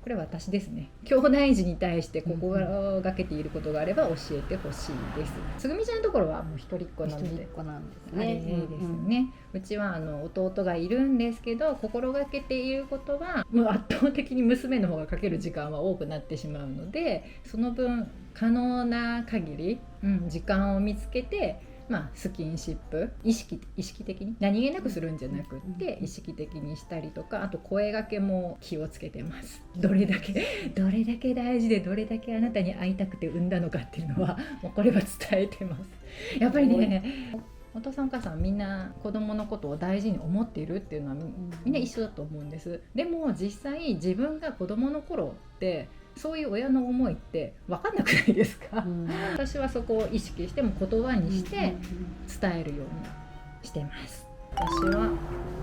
これは私ですね。兄弟児に対して心がけていることがあれば教えてほしいです。つぐみちゃんのところはもう一人っ子なので、一人っ子なんですあれね。ですよね。うちは弟がいるんですけど、心がけていることはもう圧倒的に娘の方がかける時間は多くなってしまうので、その分可能な限り、時間を見つけて、スキンシップ意識的に何気なくするんじゃなくって意識的にしたりとか、あと声掛けも気をつけてます。どれだけ大事でどれだけあなたに会いたくて産んだのかっていうのはもうこれは伝えてます。やっぱりね、お父さんお母さんみんな子供のことを大事に思っているっていうのはみんな一緒だと思うんです。でも実際自分が子供の頃ってそういう親の思いって分かんなくないですか、私はそこを意識しても言葉にして伝えるようにしてます。私は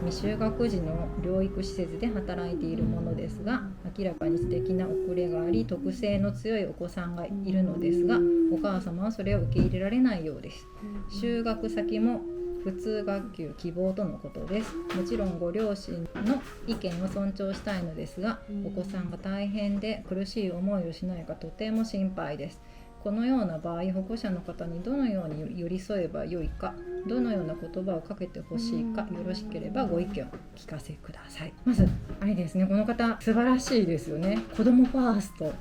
未就学児の療育施設で働いているものですが、明らかに素敵な遅れがあり特性の強いお子さんがいるのですが、お母様はそれを受け入れられないようです。就学先も普通学級希望とのことです。もちろんご両親の意見を尊重したいのですが、お子さんが大変で苦しい思いをしないかとても心配です。このような場合、保護者の方にどのように寄り添えばよいか、どのような言葉をかけてほしいか、よろしければご意見を聞かせください。まずあれですね、この方素晴らしいですよね。子供ファースト、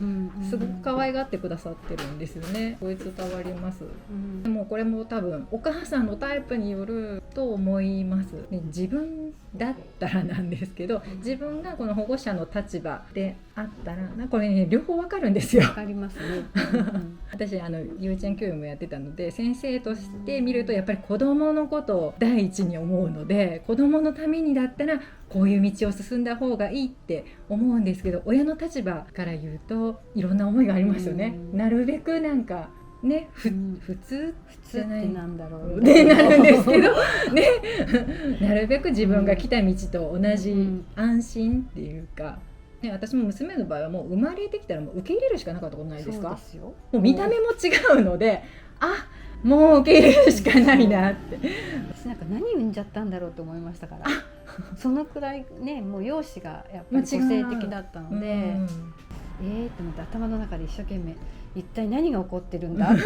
すごく可愛がってくださってるんですよね。これ伝わります。でもこれも多分お母さんのタイプによると思います、ね、自分だったらなんですけど、自分がこの保護者の立場であったらこれね両方わかるんですよ。わかりますね。私幼稚園教諭もやってたので、先生として見るとやっぱり子どものことを第一に思うので、子どものためにだったらこういう道を進んだ方がいいって思うんですけど、親の立場から言うといろんな思いがありますよね。なるべくなんかね、普通ってなんだろうってなるんですけどねなるべく自分が来た道と同じ安心っていうか、ね、私も娘の場合はもう生まれてきたらもう受け入れるしかなかったことないですか。そうですよ。もう見た目も違うので、もう受け入れるしかないなって。私なんか何産んじゃったんだろうと思いましたからそのくらいね、もう容姿がやっぱり個性的だったので、と思って頭の中で一生懸命一体何が起こってるんだっ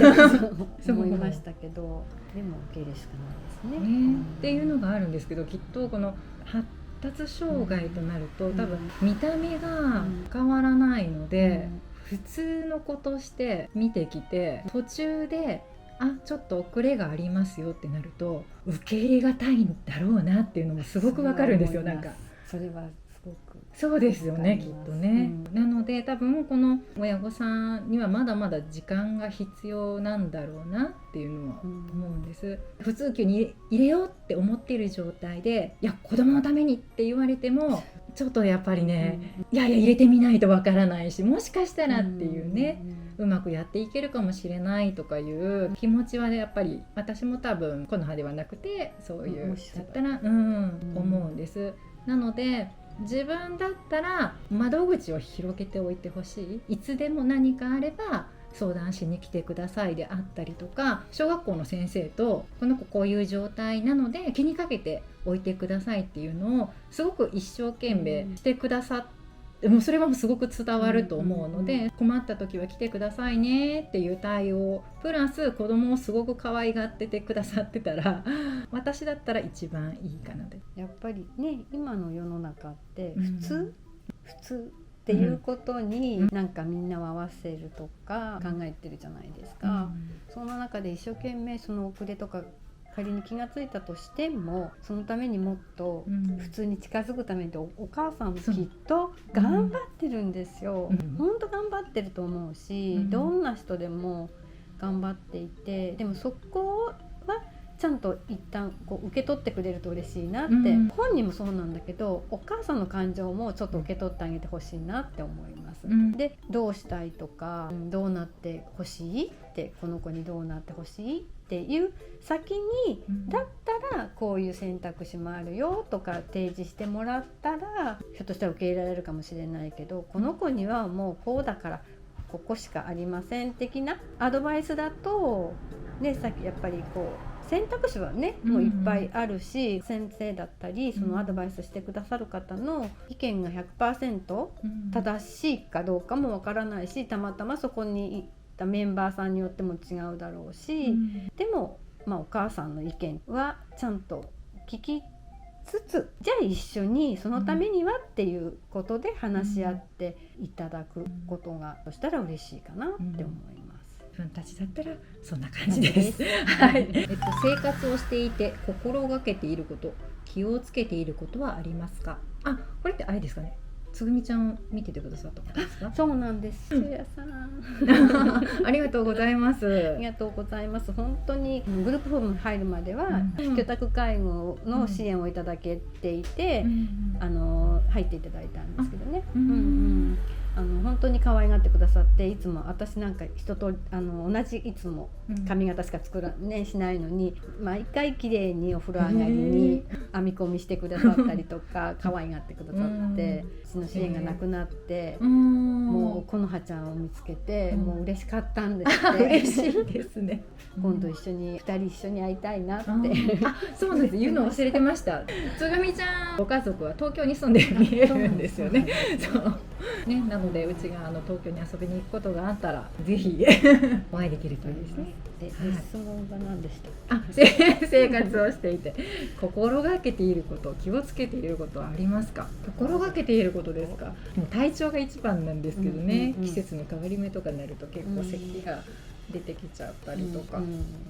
て思いましたけどでも受け入れるしかないですね。っていうのがあるんですけど、きっとこの発達障害となると、多分見た目が変わらないので、普通の子として見てきて、途中でちょっと遅れがありますよってなると受け入れがたいんだろうなっていうのもすごくわかるんですよ。なんかそれはすごくそうですよね、きっとね、なので多分この親御さんにはまだまだ時間が必要なんだろうなっていうのは思うんです。普通級に入れようって思っている状態で、いや子供のためにって言われてもちょっとやっぱりね、いや入れてみないとわからないし、もしかしたらっていうね、うまくやっていけるかもしれないとかいう気持ちはやっぱり私も多分この葉ではなくてそういうだったら思うんです。なので自分だったら窓口を広げておいてほしい。いつでも何かあれば相談しに来てくださいであったりとか、小学校の先生とこの子こういう状態なので気にかけておいてくださいっていうのをすごく一生懸命してくださって、もうそれはもうすごく伝わると思うので、困った時は来てくださいねっていう対応プラス子供をすごく可愛がっててくださってたら私だったら一番いいかなと。やっぱりね、今の世の中って普通っていうことになんかみんなを合わせるとか考えてるじゃないですか、その中で一生懸命その遅れとか仮に気がついたとしても、そのためにもっと普通に近づくためにお母さんもきっと頑張ってるんですよ。本当頑張ってると思うし、どんな人でも頑張っていて、でもそこはちゃんと一旦こう受け取ってくれると嬉しいなって、本人もそうなんだけどお母さんの感情もちょっと受け取ってあげてほしいなって思います、でどうしたいとかどうなってほしいって、この子にどうなってほしいっていう先に、だったらこういう選択肢もあるよとか提示してもらったらひょっとしたら受け入れられるかもしれないけど、この子にはもうこうだからここしかありません的なアドバイスだとね、さっきやっぱりこう選択肢はねもういっぱいあるし、先生だったりそのアドバイスしてくださる方の意見が 100% 正しいかどうかもわからないし、たまたまそこに行ったメンバーさんによっても違うだろうし、でも、お母さんの意見はちゃんと聞きつつ、じゃあ一緒にそのためにはっていうことで話し合っていただくことがそしたら嬉しいかなって思います。自分たちだったらそんな感じです。はい。生活をしていて心がけていること、気をつけていることはありますか？あ、これってあれですかね。つぐみちゃんを見ててくださったことですか？そうなんです。せいやさんありがとうございます。ありがとうございます。本当にグループホームに入るまでは、居宅介護の支援をいただけていて、入っていただいたんですけどね。本当に可愛がってくださって、いつも私なんか人と同じいつも髪型しかしないのに毎回綺麗にお風呂上がりに編み込みしてくださったりとか可愛がってくださって、うちの支援がなくなって、もうこのはちゃんを見つけて、もう嬉しかったんですって。嬉しいですね。今度2人一緒に会いたいなって。そうなんです。言うの忘れてました。つぐみちゃんご家族は東京に住んで見えるんですよね。そうね、なのでうちが東京に遊びに行くことがあったらぜひお会いできるといいですね。質問が何でした？生活をしていて心がけていること、気をつけていることはありますか？心がけていることですか？もう体調が一番なんですけどね、季節の変わり目とかになると結構咳が出てきちゃったりとか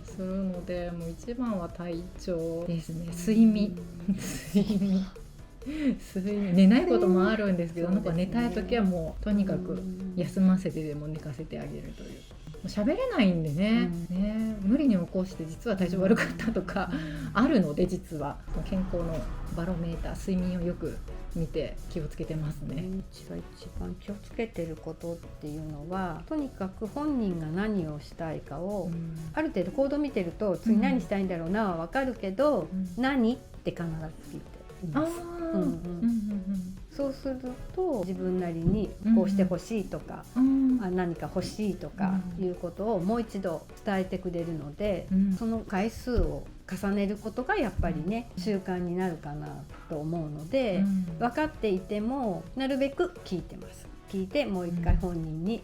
するので、もう一番は体調ですね。睡眠寝ないこともあるんですけど、なんか寝たい時はもうとにかく休ませてでも寝かせてあげるという。喋れないんでね、無理に起こして実は体調悪かったとかあるので、実は健康のバロメーター、睡眠をよく見て気をつけてますね。うちは一番気をつけてることっていうのは、とにかく本人が何をしたいかを、ある程度行動見てると次何したいんだろうなは分かるけど、何って必ず聞いています。そうすると自分なりにこうしてほしいとか、何か欲しいとかいうことをもう一度伝えてくれるので、その回数を重ねることがやっぱりね習慣になるかなと思うので、分かっていてもなるべく聞いてます。聞いてもう一回本人に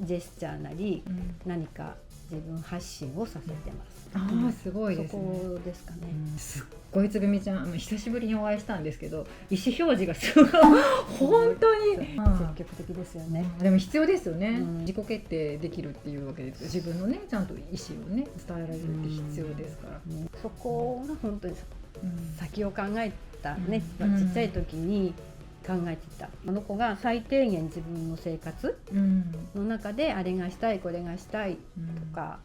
ジェスチャーなり何か自分発信をさせてます。すごいですね。そこですかね。すっごいつぐみちゃん、久しぶりにお会いしたんですけど、意思表示がすごい本当に積極的ですよね。でも必要ですよね。自己決定できるっていうわけですよ。自分のねちゃんと意思をね伝えられるって必要ですから、そこが本当に先を考えたね、ちっちゃい時に考えてたあの子が最低限自分の生活の中であれがしたいこれがしたいとか、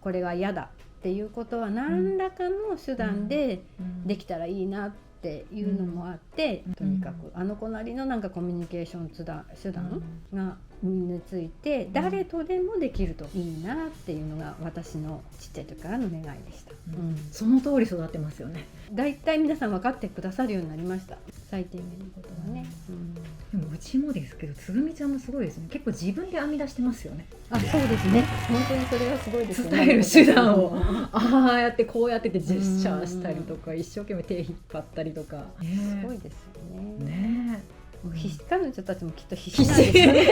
これが嫌だっていうことは何らかの手段でできたらいいなっていうのもあって、とにかくあの子なりのなんかコミュニケーション手段が身について誰とでもできるといいなっていうのが私のちっちゃい時からの願いでした。その通り育ってますよね。だいたい皆さん分かってくださるようになりました。最低限のことはね。でもうちもですけど、つぐみちゃんもすごいですね。結構自分で編み出してますよね。そうですね。本当にそれはすごいですよね。伝える手段をああやってこうやっててジェスチャーしたりとか、一生懸命手引っ張ったりとか、すごいですよね。彼女たちもきっと必死なんですよね。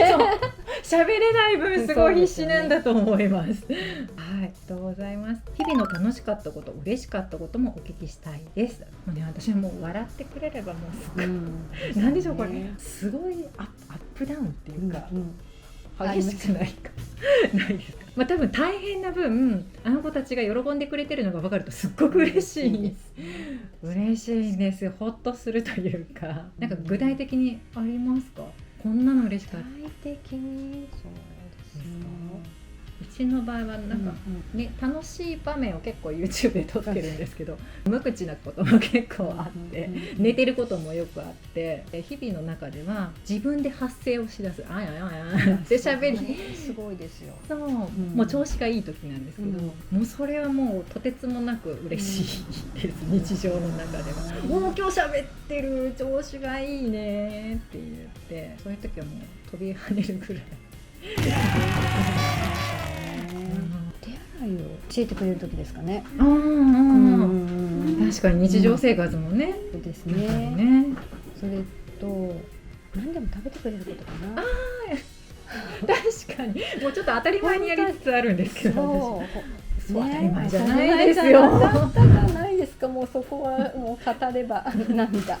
喋れない分すごい必死なんだと思います。はい、ありがとうございます。日々の楽しかったこと、嬉しかったこともお聞きしたいです。もうね、私はもう笑ってくれればもうすごい、なんでしょうこれ、すごいアップダウンっていうか、激しくないかないですか。多分大変な分あの子たちが喜んでくれてるのが分かるとすっごく嬉しいです。嬉しいです。ほっとするというか、なんか具体的にありますか？こんなの嬉しかった。具体的にそうですね。うちの場合はなんか、楽しい場面を結構 YouTube で撮ってるんですけど、無口なことも結構あって、寝てることもよくあって、日々の中では自分で発声をしだす、あやややって喋り、すごいですよ。そう、もう調子がいい時なんですけど、もうそれはもうとてつもなく嬉しいです、日常の中では。もう今日喋ってる、調子がいいねって言って、そういう時はもう飛び跳ねるぐらい。手いを教えてくれる時ですかね。確かに日常生活もね、そうですね。それと何でも食べてくれることかな。確かにもうちょっと当たり前にやりつつあるんですけど、そう当たり前じゃなないですよ。じゃないですか。もうそこはもう語れば涙。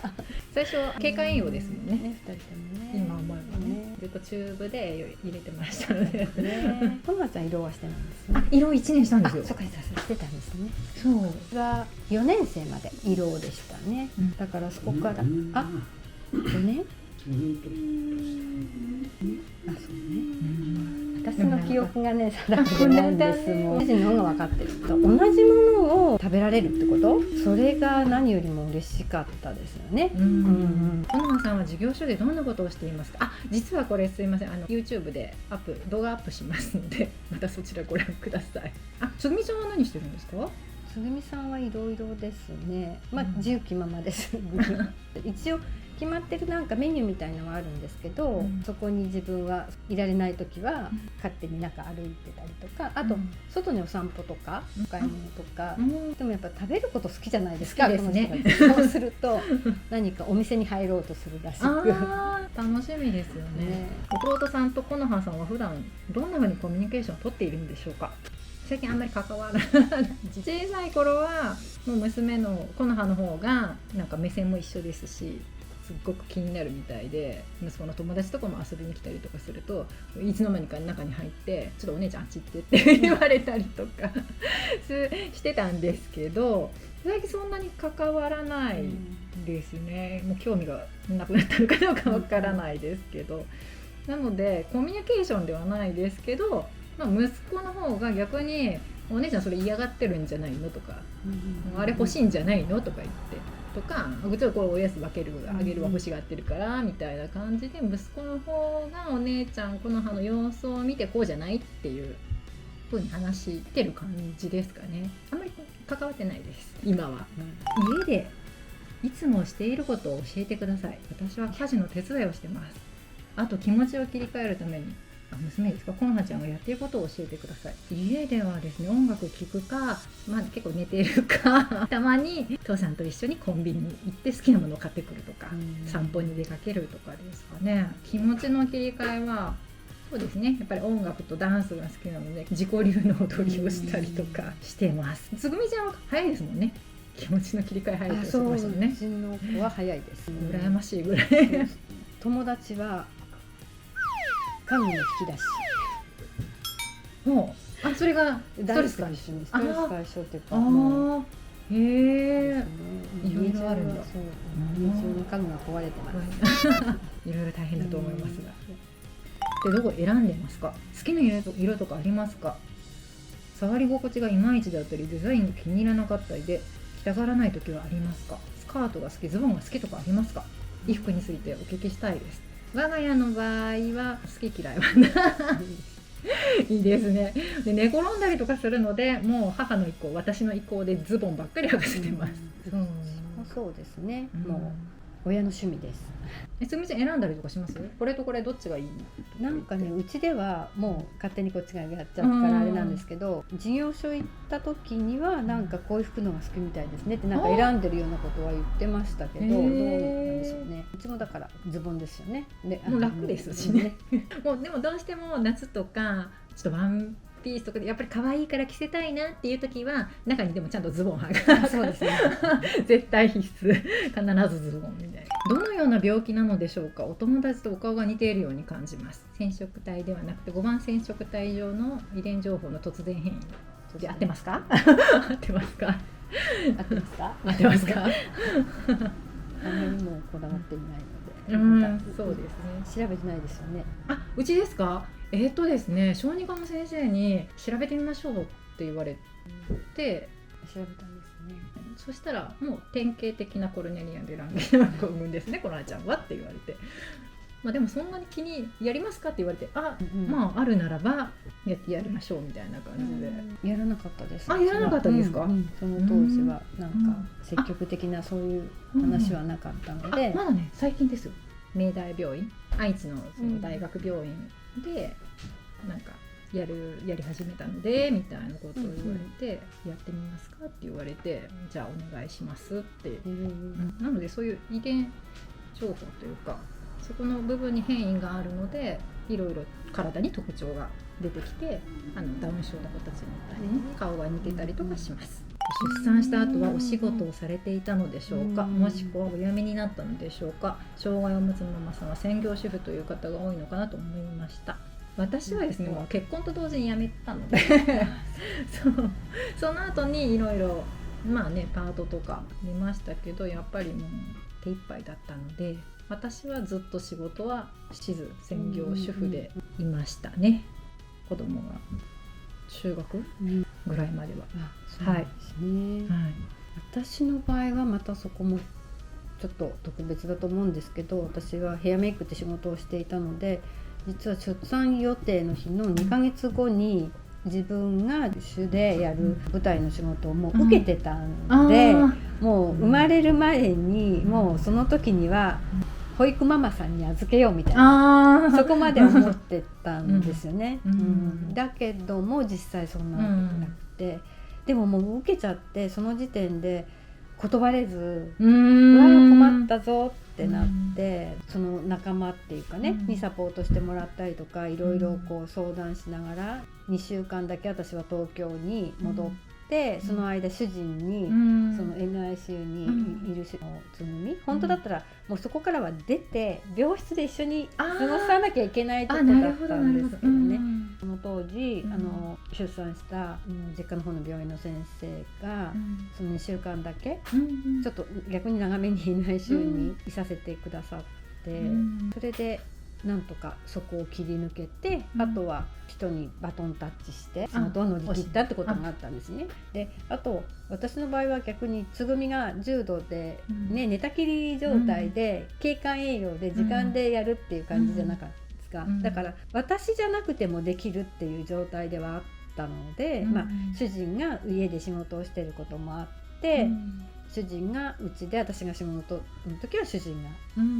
最初経過栄養ですもんね。二人ともね。今思えばね、ずっとチューブで入れてましたので。このまちゃん色はしてないんですね。色1年したんですよ。そうか、してたんですね。そうが4年生まで色でしたね。だからそこから4年？あ、そうね。私の記憶がね、定かでないんです。もう私の方が分かってると、同じものを食べられるってこと、それが何よりも嬉しかったですよね。小沼さんは授業所でどんなことをしていますか？あ、実はこれすいません、YouTube で動画アップしますので、またそちらご覧ください。あ、つぐみちゃんは何してるんですか？つぐみさんはいろいろですね。まあ自由気ままです。一応決まってるなんかメニューみたいのはあるんですけど、そこに自分はいられない時は勝手に中歩いてたりとか、あと外にお散歩とかお買い物とか、でもやっぱ食べること好きじゃないですか。好きですね。そうすると何かお店に入ろうとするらしく、楽しみですよね。弟さんとこのはさんは普段どんな風にコミュニケーションを取っているんでしょうか？最近あんまり関わらない。小さい頃はもう娘のこのはの方がなんか目線も一緒ですし、すっごく気になるみたいで、息子の友達とかも遊びに来たりとかするといつの間にか中に入ってちょっとお姉ちゃんあっち行ってって言われたりとかしてたんですけど、最近そんなに関わらないですね。もう興味がなくなったのかどうかわからないですけど、なのでコミュニケーションではないですけど、息子の方が逆にお姉ちゃんそれ嫌がってるんじゃないのとか、あれ欲しいんじゃないのとか言ってとか、うちはこれおやつ分けるあげるは欲しがってるからみたいな感じで、息子の方がお姉ちゃんこの葉の様子を見てこうじゃないっていう風に話してる感じですかね。あんまり関わってないです今は。家でいつもしていることを教えてください。私は家事の手伝いをしてます。あと気持ちを切り替えるために、娘ですか、このはちゃんがやっていることを教えてください。家ではですね、音楽聴くか、結構寝てるかたまに父さんと一緒にコンビニに行って好きなものを買ってくるとか、散歩に出かけるとかですかね。気持ちの切り替えはそうですね、やっぱり音楽とダンスが好きなので自己流の踊りをしたりとかしてます。つぐみちゃんは早いですもんね、気持ちの切り替え早いっておっしゃってましたもんね。うちの子は早いです。羨ましいぐらい友達は家具の引き出し。もうそれがストレス解消。ストレス解消っていうか、へえ、いろいろあるんだ。そう、家中の家具が壊れてます。いろいろ大変だと思いますが。で、どこ選んでますか？好きな色とかありますか？触り心地がいまいちだったり、デザインが気に入らなかったりで着たがらない時はありますか？スカートが好き、ズボンが好きとかありますか？衣服についてお聞きしたいです。我が家の場合は好き嫌いはないいいですね。で、寝転んだりとかするので、もう母の意向、私の意向でズボンばっかり履かせてます。そうですね、もう親の趣味です。つぐみちゃん選んだりとかします？これとこれどっちがいい？なんかね、うちではもう勝手にこっちがやっちゃったからあれなんですけど、事業所行った時にはなんかこういう服のが好きみたいですねってなんか選んでるようなことは言ってましたけど、どうなんでしょうね。うちもだからズボンですよね。もう楽ですしね。もうでもどうしても夏とかちょっとワンピースとかでやっぱり可愛いから着せたいなっていう時は中にでもちゃんとズボン履く。そうですね。絶対必須、必ずズボンみたいな。どのような病気なのでしょうか？お友達とお顔が似ているように感じます。染色体ではなくて5番染色体上の遺伝情報の突然変異で合ってますか？合ってますか？合ってますか？合ってますか？あんまりもうこだわっていないので、そうですね。調べてないですよね。うちですか？ですね、小児科の先生に調べてみましょうって言われて調べたんですね。そしたらもう典型的なコルネリアン・デランゲ症候群ですね、このあちゃんはって言われて、でもそんなに気にやりますかって言われて、あるならばやってやりましょうみたいな感じで、やらなかったです。やらなかったですか？その当時はなんか積極的なそういう話はなかったので、まだね最近ですよ。明大病院、愛知のその大学病院でなんかやり始めたのでみたいなことを言われて、やってみますかって言われて、じゃあお願いしますって、なのでそういう遺伝情報というかそこの部分に変異があるのでいろいろ体に特徴が出てきて、ダウン症の子たちみたいに顔が似てたりとかします。出産した後はお仕事をされていたのでしょうか、もしくはお辞めになったのでしょうか。障害を持つママさんは専業主婦という方が多いのかなと思いました。私はですね、もう結婚と同時に辞めたのでその後にいろいろパートとか見ましたけど、やっぱりもう手一杯だったので、私はずっと仕事はしず専業主婦でいましたね。子供が中学ぐらいまでは。そうですね。私の場合はまたそこもちょっと特別だと思うんですけど、私はヘアメイクって仕事をしていたので、実は出産予定の日の2ヶ月後に自分が主でやる舞台の仕事をもう受けてたので、もう生まれる前にもうその時には保育ママさんに預けようみたいな、そこまで思ってたんですよね。だけども実際そんなことなくて、でももう受けちゃって、その時点で断れず、うわ困ったぞってなって、その仲間っていうかね、にサポートしてもらったりとか、いろいろこう相談しながら2週間だけ私は東京に戻って、その間主人にその NICU にいるつぐみ、本当だったらもうそこからは出て病室で一緒に過ごさなきゃいけないとこだったんですけどね。その当時出産した実家の方の病院の先生がその2週間だけちょっと逆に長めに NICU にいさせてくださって、それでなんとかそこを切り抜けて、あとは人にバトンタッチしてその後乗り切ったってことがあったんですね。であと私の場合は逆につぐみが重度で、寝たきり状態で経管栄養で時間でやるっていう感じじゃなかったですか。だから私じゃなくてもできるっていう状態ではあったので、主人が家で仕事をしていることもあって、主人がうちで私が仕事の時は主人が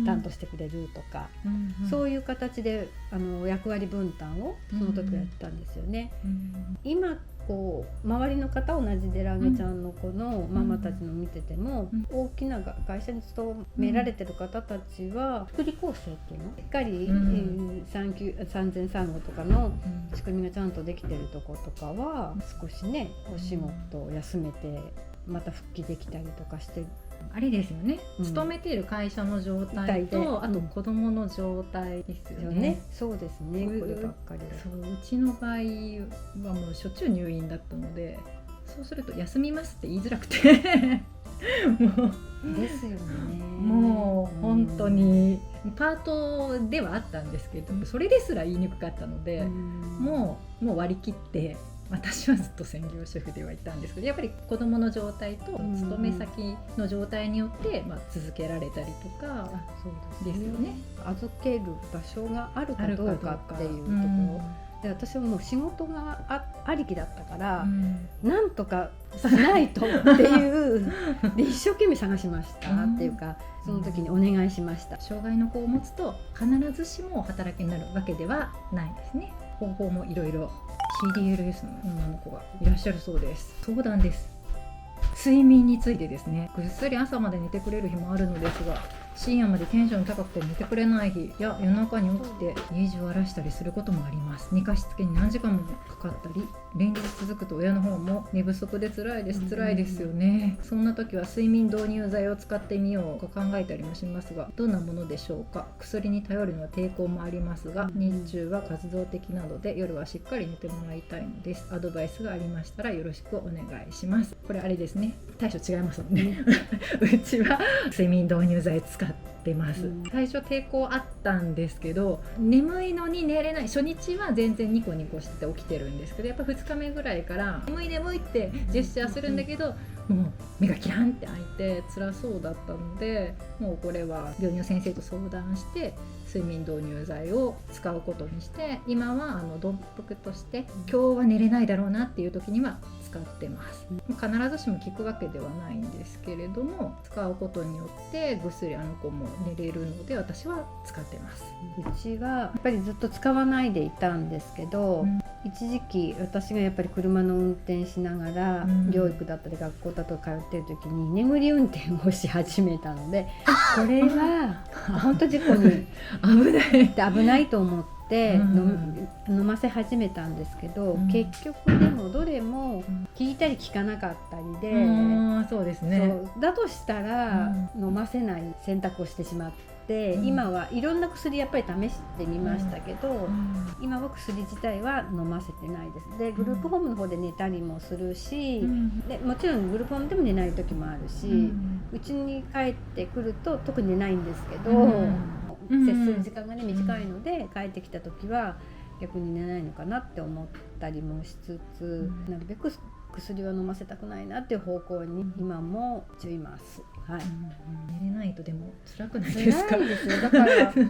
担当してくれるとか、そういう形で役割分担をその時はやったんですよね。今こう周りの方、同じデラーゲちゃんの子のママたちの見てても、大きな会社に勤められてる方たちは福利厚生っていうのしっかり、産前産後とかの仕組みがちゃんとできてるとことかは少しねお仕事を休めてまた復帰できたりとかして、あれですよね、勤めている会社の状態と、あと子どもの状態ですよね。そうですね、こればっかりうちの場合はもうしょっちゅう入院だったので、そうすると休みますって言いづらくてもうですよね。もう本当にパートではあったんですけど、それですら言いにくかったので、もう割り切って私はずっと専業主婦ではいたんですけど、やっぱり子どもの状態と勤め先の状態によって、続けられたりとかですよね。預ける場所があるかどうかっていうところで、私はもう仕事が ありきだったから、なんとかしないとっていうで一生懸命探しましたっていうか、その時にお願いしました。障害の子を持つと必ずしも働きになるわけではないですね。方法もいろいろ CDLS の女の子がいらっしゃるそうです。相談です。睡眠についてですね。ぐっすり朝まで寝てくれる日もあるのですが、深夜までテンション高くて寝てくれない日や夜中に起きて家中荒らしたりすることもあります。寝かしつけに何時間もかかったり、連日続くと親の方も寝不足で辛いですよね。そんな時は睡眠導入剤を使ってみようか考えたりもしますが、どんなものでしょうか。薬に頼るのは抵抗もありますが、日中は活動的なので夜はしっかり寝てもらいたいのです。アドバイスがありましたらよろしくお願いします。これあれですね、対処違いますもんねうちは睡眠導入剤使ってます。最初抵抗あったんですけど、眠いのに寝れない。初日は全然ニコニコして起きてるんですけど、やっぱ2日目ぐらいから眠いってジェスチャーするんだけど、もう目がキランって開いて辛そうだったので、もうこれは病院の先生と相談して睡眠導入剤を使うことにして、今は鈍服として今日は寝れないだろうなっていう時には使ってます。必ずしも効くわけではないんですけれども、使うことによってぐっすり子も寝れるので私は使ってます。うちはやっぱりずっと使わないでいたんですけど、一時期私がやっぱり車の運転しながら、療育だったり学校だとか通ってる時に眠り運転をし始めたので、これは本当事故に危ないと思って飲ませ始めたんですけど、結局でもどれも効いたり効かなかったりで、そうですね。だとしたら飲ませない選択をしてしまって。今はいろんな薬やっぱり試してみましたけど、今は薬自体は飲ませてないです。でグループホームの方で寝たりもするし、でもちろんグループホームでも寝ない時もあるし、うちに帰ってくると特に寝ないんですけど、接する時間がね短いので、帰ってきた時は逆に寝ないのかなって思ったりもしつつ、なるべく薬は飲ませたくないなっていう方向に今も注意ます。はい、寝れないとでも辛くないですか？辛いですよ。だからそう、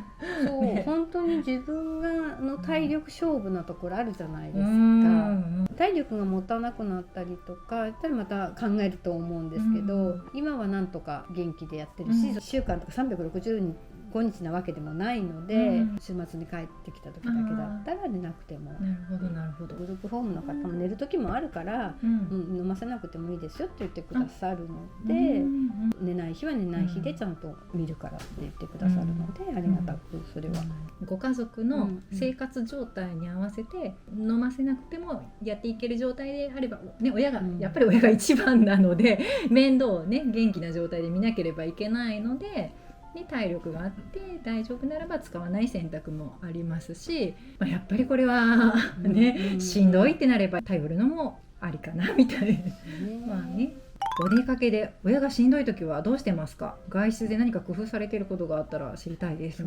本当に自分の体力勝負なところあるじゃないですか。体力が持たなくなったりとかやったらまた考えると思うんですけど、今はなんとか元気でやってるし、1週間とか365日なわけでもないので、週末に帰ってきた時だけだったら寝なくても。なるほどなるほど。グループホームの方も寝る時もあるから、飲ませなくてもいいですよって言ってくださるので、寝ない日は寝ない日でちゃんと見るからって言ってくださるので、ありがたくそれは。ご家族の生活状態に合わせて飲ませなくてもやっていける状態であれば、ね、やっぱり親が一番なので面倒をね元気な状態で見なければいけないので。体力があって大丈夫ならば使わない選択もありますし、やっぱりこれはね、しんどいってなれば頼るのもありかなみたいな。まあね、お出かけで親がしんどい時はどうしてますか？外出で何か工夫されていることがあったら知りたいです。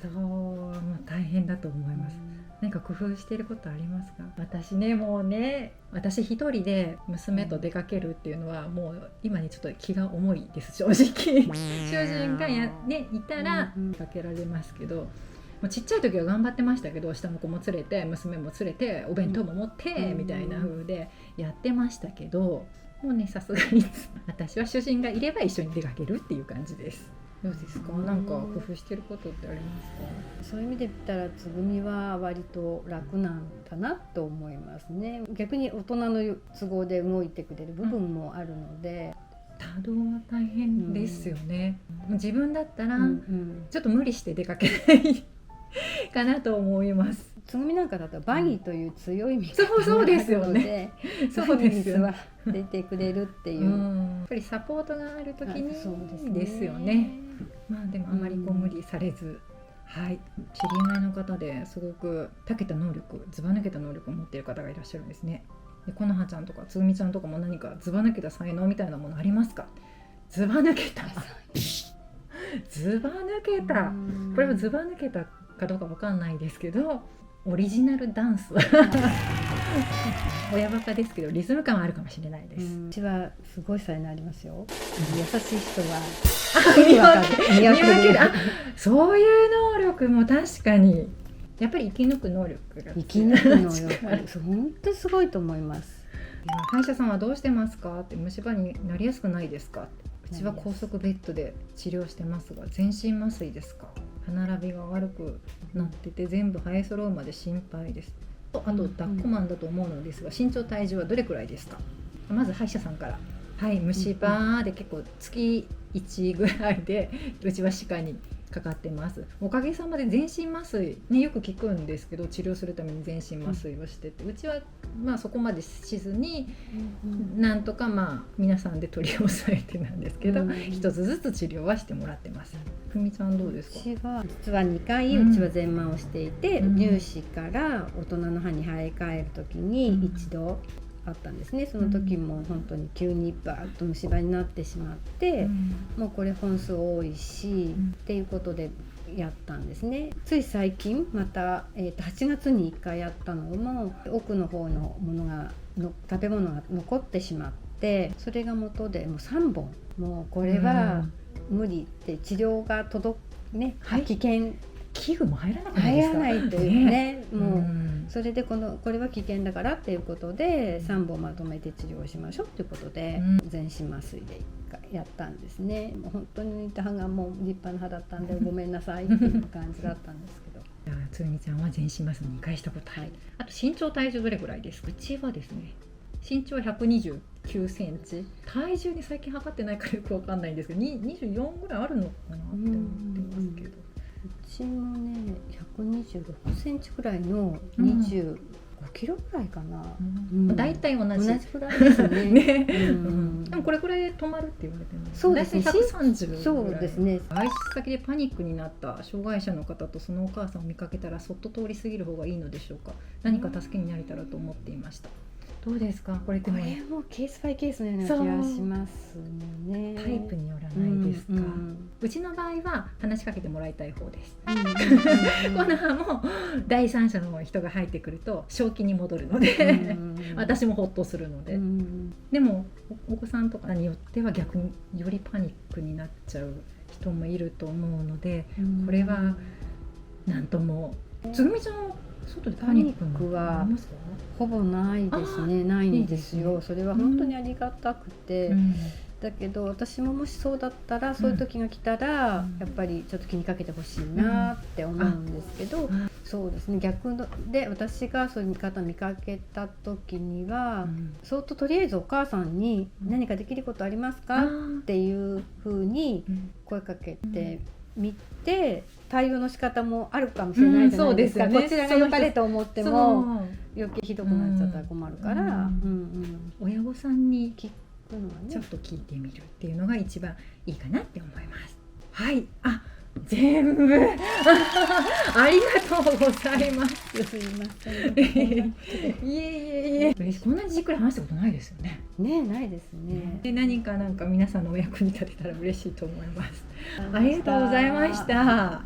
多動大変だと思います。何か工夫していることありますか？私ね、もうね、私一人で娘と出かけるっていうのはもう今にちょっと気が重いです、正直。主人がいたら出かけられますけど、もうちっちゃい時は頑張ってましたけど、下の子も連れて娘も連れてお弁当も持ってみたいな風でやってましたけど、もうね、さすがに私は主人がいれば一緒に出かけるっていう感じです。どうですか？なんか工夫してることってありますか？そういう意味で言ったらつぐみは割と楽なんだなと思いますね。逆に大人の都合で動いてくれる部分もあるので、多動は大変ですよね。自分だったらちょっと無理して出かけないかなと思います。つぐみなんかだとバギーという強い味方があるので、そうですよね。出てくれるっていう、やっぱりサポートがある時にですよね。まあでもあまり無理されず、はい、知り合いの方ですごく長けた能力、ずば抜けた能力を持っている方がいらっしゃるんですね。で、このはちゃんとかつぐみちゃんとかも何かずば抜けた才能みたいなものありますか？ずば抜けたずば抜けた、これはずば抜けたかどうかわかんないですけど、オリジナルダンス親バカですけどリズム感はあるかもしれないです。うちはすごい才能ありますよ。優しい人は見分ける。そういう能力も確かにやっぱり生き抜く能力が、生き抜く能力本当にすごいと思います。歯医者さんはどうしてますかって、虫歯になりやすくないですか？うちは高速ベッドで治療してますが全身麻酔ですか？歯並びが悪くなってて全部生え揃うまで心配です。あと抱っこマンだと思うのですが、身長体重はどれくらいですか？まず歯医者さんから。はい、虫歯で結構月1ぐらいでうちは歯科にかかってます。おかげさまで全身麻酔、ね、よく聞くんですけど、治療するために全身麻酔をしてて、うちはまあそこまでしずに、なんとかまあ皆さんで取り押さえてなんですけど、一つずつ治療はしてもらってます。ふみちゃんどうですか？うちは実は2回うちは全麻をしていて、乳歯から大人の歯に生え変える時に一度あったんですね。その時も本当に急にバーッと虫歯になってしまって、もうこれ本数多いし、っていうことでやったんですね。つい最近また、8月に1回やったのも奥の方のものが食べ物が残ってしまって、それが元でもう3本もうこれは無理って治療が危険、器具も入らなくないですか？入らないというね、もうそれでこれは危険だからっていうことで3本まとめて治療しましょうということで、全身麻酔でやったんですね。もう本当に歯がもう立派な歯だったんでごめんなさいっていう感じだったんですけどつぐみちゃんは全身麻酔2回したことある、はい、あと身長体重どれぐらいですか？うちはですね、身長は129センチ、体重に最近測ってないからよくわかんないんですけど24ぐらいあるのかなって思ってますけど、うちもね126センチくらいの25キロぐらいかな、だいたい同じくらいですねね、でもこれくらいで止まるって言われてるんですそうですね、130そうですね。外出先でパニックになった障害者の方とそのお母さんを見かけたらそっと通り過ぎる方がいいのでしょうか？何か助けになれたらと思っていました。どうですか？これもケースバイケースのような気がしますね。タイプによらないですか？うちの場合は話しかけてもらいたい方です。コナーも第三者の人が入ってくると正気に戻るので私もホッとするので、でもお子さんとかによっては逆によりパニックになっちゃう人もいると思うので、これはなんとも。つぐみちゃん外でパニックはほぼないですね。ないんですよ。それは本当にありがたくて、だけど私ももしそうだったら、そういう時が来たらやっぱりちょっと気にかけてほしいなって思うんですけど、そうですね、逆で私がそういう方見かけた時には、そっととりあえずお母さんに何かできることありますかっていうふうに声かけてみて、対応の仕方もあるかもしれないじゃないですか。こちらが良かれと思っても余計ひどくなっちゃったら困るから、親御さんに聞くのはね、ちょっと聞いてみるっていうのが一番いいかなって思います。はい、全部ありがとうございます。すいません。いえ。こんなにじっくり話したことないですよね。ね、ないですね。で、何か皆さんのお役に立てたら嬉しいと思います。ありがとうございました。